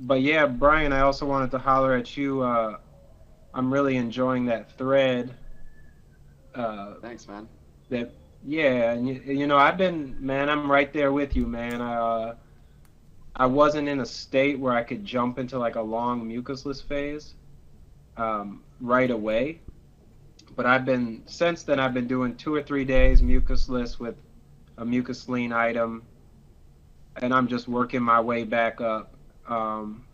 but yeah, Brian, I also wanted to holler at you. I'm really enjoying that thread. Uh, Thanks, man. that yeah, and you know, man, I'm right there with you, man. I wasn't in a state where I could jump into like a long mucusless phase right away, but since then I've been doing 2 or 3 days mucusless with a mucus lean item, and I'm just working my way back up. Um,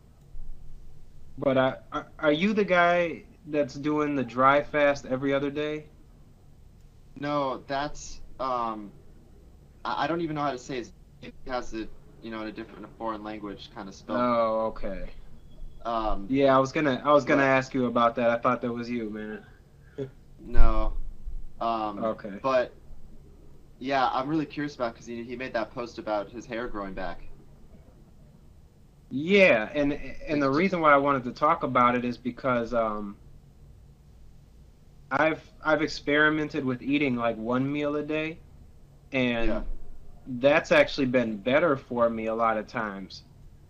but are you the guy that's doing the dry fast every other day? No, that's I don't even know how to say it. It has it, in a different, a foreign language kind of spelled. Oh, okay. Um, Yeah, I was gonna but ask you about that. I thought that was you, man. no. Okay. But yeah, I'm really curious about because he made that post about his hair growing back. Yeah, and Did, the did, reason why I wanted to talk about it is because I've experimented with eating like one meal a day, yeah, and that's actually been better for me a lot of times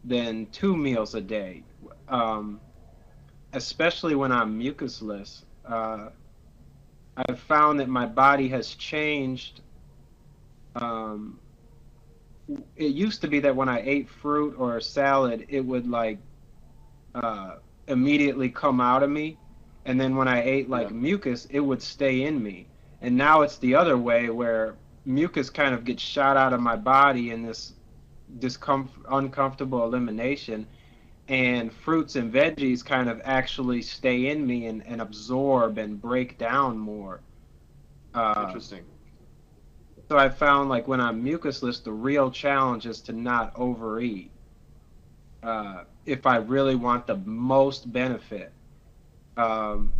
than 2 meals a day. Um, Especially when I'm mucusless. I've found that my body has changed. Um, it used to be that when I ate fruit or salad, it would like uh, immediately come out of me, and then when I ate yeah, like mucus, it would stay in me. And now it's the other way where mucus kind of gets shot out of my body in this uncomfortable elimination, and fruits and veggies kind of actually stay in me and absorb and break down more. Uh, interesting. so I found like when I'm mucusless, the real challenge is to not overeat if I really want the most benefit. Um,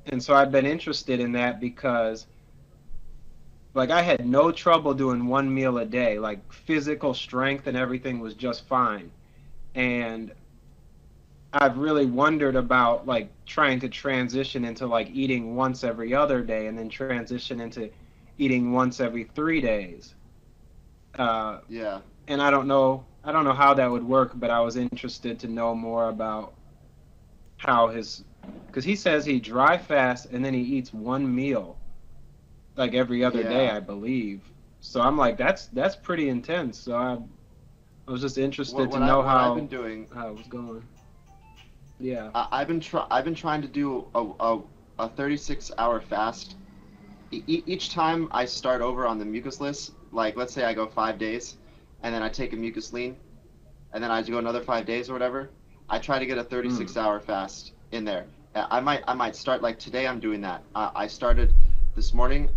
and so I've been interested in that because like I had no trouble doing one meal a day, like physical strength and everything was just fine. And I've really wondered about like trying to transition into like eating once every other day and then transition into eating once every 3 days. Uh, Yeah. and I don't know how that would work, but I was interested to know more about how because he says he dry fasts and then he eats one meal like every other day, Yeah. I believe. So I'm like, that's pretty intense. So I was just What interested to what I know what I've been how doing, it was going. Yeah. I've been trying to do a 36-hour fast. Each time I start over on the mucus list, like let's say I go 5 days, and then I take a mucus lean, and then I go another 5 days or whatever. I try to get a Mm. 36-hour fast in there. I might start like today. I'm doing that. I started this morning.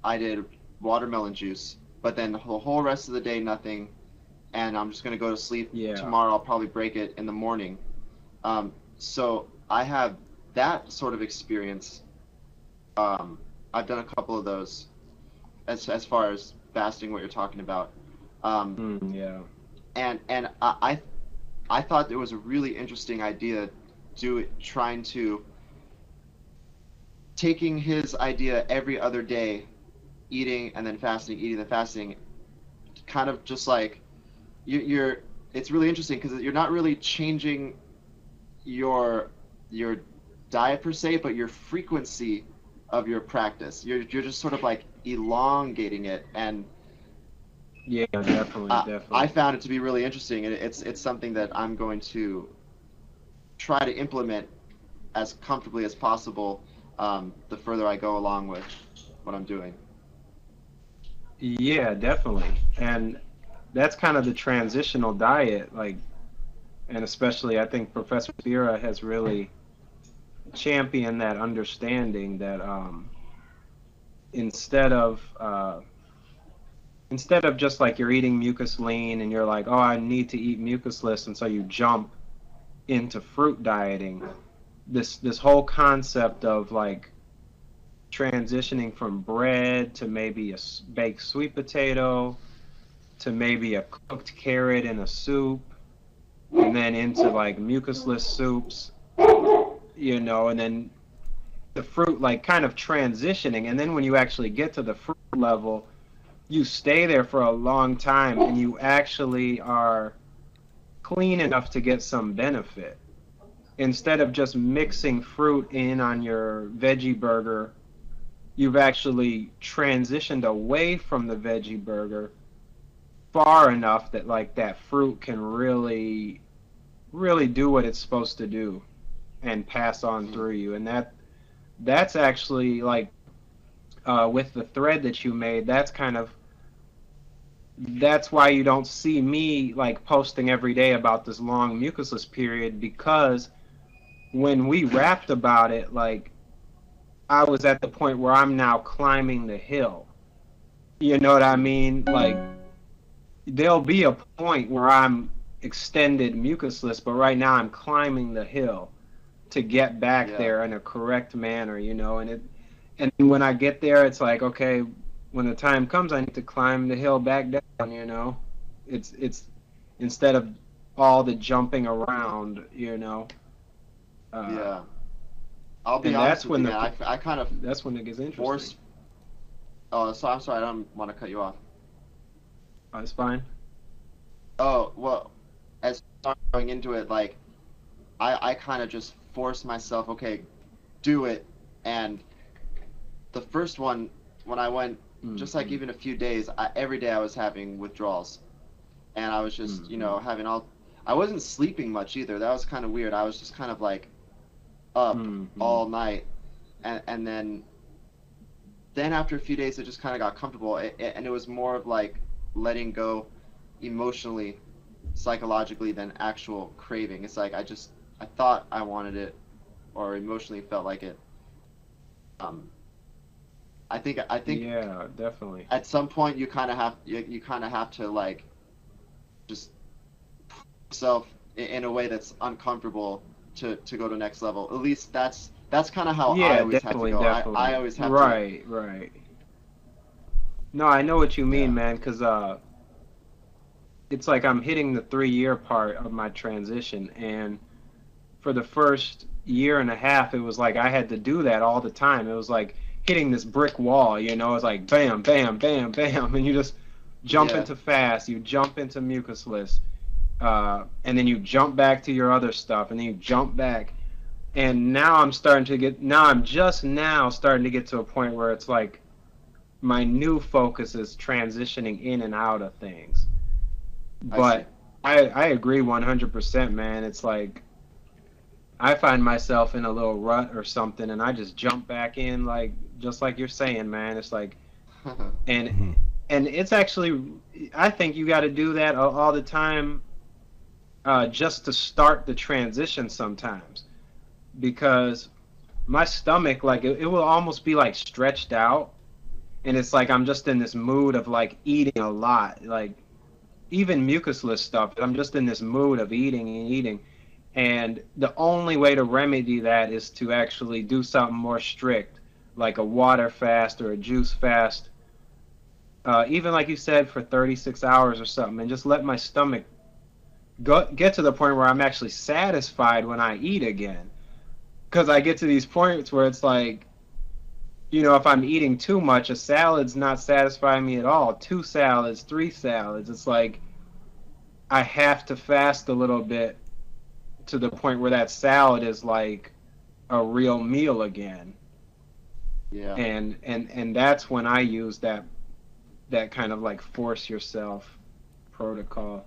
I did watermelon juice, but then the whole rest of the day nothing, and I'm just gonna go to sleep. Yeah. Tomorrow I'll probably break it in the morning. So I have that sort of experience. I've done a couple of those as far as fasting, what you're talking about. Um, Yeah. and I thought it was a really interesting idea, trying to taking his idea every other day, eating and then fasting, eating and fasting, kind of just like you're. It's really interesting because you're not really changing your diet per se, but your frequency of your practice. You're just sort of like elongating it, and Yeah, definitely, I definitely. found it to be really interesting, and it's something that I'm going to try to implement as comfortably as possible, the further I go along with what I'm doing. Yeah, definitely. And that's kind of the transitional diet, like, and especially I think Professor Spira has really championed that understanding that instead of uh, instead of just like you're eating mucus lean and you're like, oh, I need to eat mucusless, and so you jump into fruit dieting. This whole concept of like transitioning from bread to maybe a baked sweet potato to maybe a cooked carrot in a soup, and then into like mucusless soups, and then the fruit like kind of transitioning, and then when you actually get to the fruit level, you stay there for a long time and you actually are clean enough to get some benefit. Instead of just mixing fruit in on your veggie burger, you've actually transitioned away from the veggie burger far enough that like that fruit can really do what it's supposed to do and pass on Mm. through you. And that's actually like with the thread that you made, that's why you don't see me like posting every day about this long mucusless period, because when we rapped about it, like I was at the point where I'm now climbing the hill. You know what I Mm. mean? Like there'll be a point where I'm extended mucusless, but right now I'm climbing the hill to get back Yeah. there in a correct manner, you know, and when I get there it's like, okay, when the time comes I need to climb the hill back down, you know. It's instead of all the jumping around, you know. Uh, Yeah. I'll be and honest with you, man. I kind of that's when it gets interesting. forced. Oh, so I'm sorry. I don't want to cut you off. Oh, it's fine. Oh, well, as far as going into it, like I kind of just forced myself. Okay, do it. And the first one, when I went, just like Mm-hmm. even a few days, every day I was having withdrawals, and I was just, Mm-hmm. having all. I wasn't sleeping much either. That was kind of weird. I was just kind of like up Mm-hmm. all night, and then after a few days, it just kind of got comfortable, and it was more of like letting go emotionally, psychologically than actual craving. It's like I thought I wanted it, or emotionally felt like it. Um, I think Yeah, definitely. at some point you kind of have to like just put yourself in a way that's uncomfortable to go to next level. At least that's kind of how I Yeah, always have to definitely, go. I definitely. always have to. Right, right. No, I know what you Yeah. mean, man, 'cause it's like I'm hitting the 3 year part of my transition, and for the first year and a half, it was like I had to do that all the time. It was like hitting this brick wall, you know. It's like bam, bam, bam, bam, and you just jump Yeah. into fast, you jump into mucusless, and then you jump back to your other stuff, and then you jump back. And now I'm just now starting to get to a point where it's like my new focus is transitioning in and out of things. I see. But I agree 100%, man. It's like I find myself in a little rut or something, and I just jump back in, like just like you're saying, man. It's like, and Hmm. and it's actually, I think you got to do that all the time, just to start the transition sometimes, because my stomach, like it will almost be like stretched out, and it's like I'm just in this mood of like eating a lot, like even mucusless stuff. I'm just in this mood of eating and eating. And the only way to remedy that is to actually do something more strict, like a water fast or a juice fast, even like you said, for 36 hours or something, and just let my stomach get to the point where I'm actually satisfied when I eat again. Because I get to these points where it's like, you know, if I'm eating too much, a salad's not satisfying me at all. Two salads, three salads, it's like I have to fast a little bit to the point where that salad is like a real meal again. Yeah. And that's when I use that kind of like force yourself protocol.